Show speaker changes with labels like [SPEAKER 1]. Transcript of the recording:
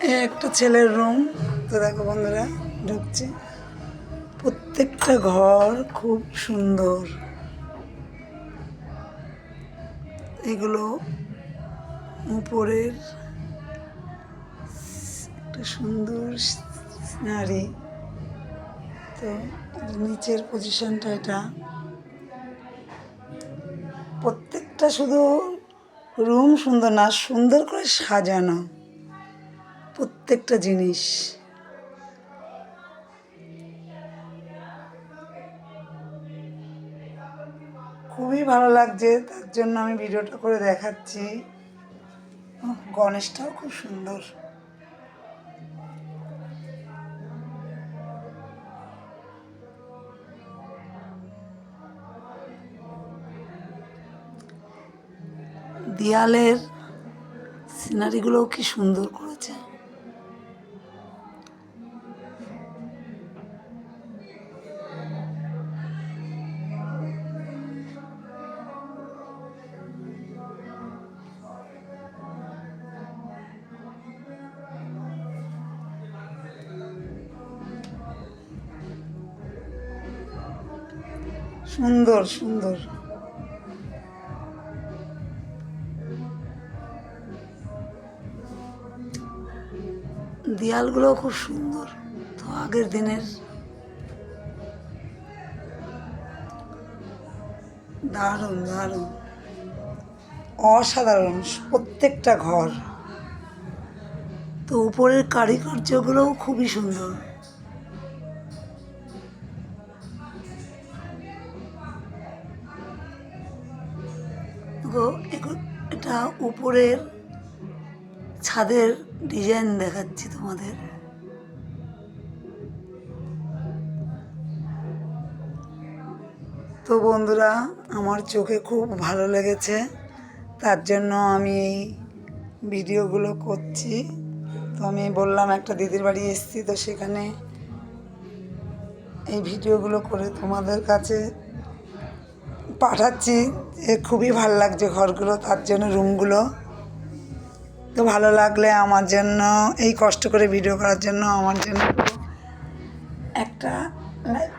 [SPEAKER 1] একটা ছেলের রুম। তো দেখো বন্ধুরা, ঢুকছে। প্রত্যেকটা ঘর খুব সুন্দর। এগুলো উপরের একটা সুন্দর সিনারি। তো নিচের পজিশনটা এটা। প্রত্যেকটা শুধু রুম সুন্দর না, সুন্দর করে সাজানো প্রত্যেকটা জিনিস। খুবই ভালো লাগছে, তার জন্য আমি ভিডিওটা করে দেখাচ্ছি। গণেশটাও খুব সুন্দর। দেয়ালের সিনারিগুলোও কি সুন্দর করেছে। সুন্দর সুন্দর। দেয়ালগুলোও খুব সুন্দর। তো আগের দিনের দারুণ দারুণ, অসাধারণ প্রত্যেকটা ঘর। তো উপরের কারুকার্যগুলোও খুবই সুন্দর। তো এটা উপরের ছাদের ডিজাইন দেখাচ্ছি তোমাদের। তো বন্ধুরা, আমার চোখে খুব ভালো লেগেছে, তার জন্য আমি এই ভিডিওগুলো করছি। তো আমি বললাম একটা দিদির বাড়ি এসেছি, তো সেখানে এই ভিডিওগুলো করে তোমাদের কাছে পাঠাচ্ছি। যে খুবই ভালো লাগছে ঘরগুলো, তার জন্য রুমগুলো। তো ভালো লাগলে আমার জন্য, এই কষ্ট করে ভিডিও করার জন্য আমার জন্য একটা লাইক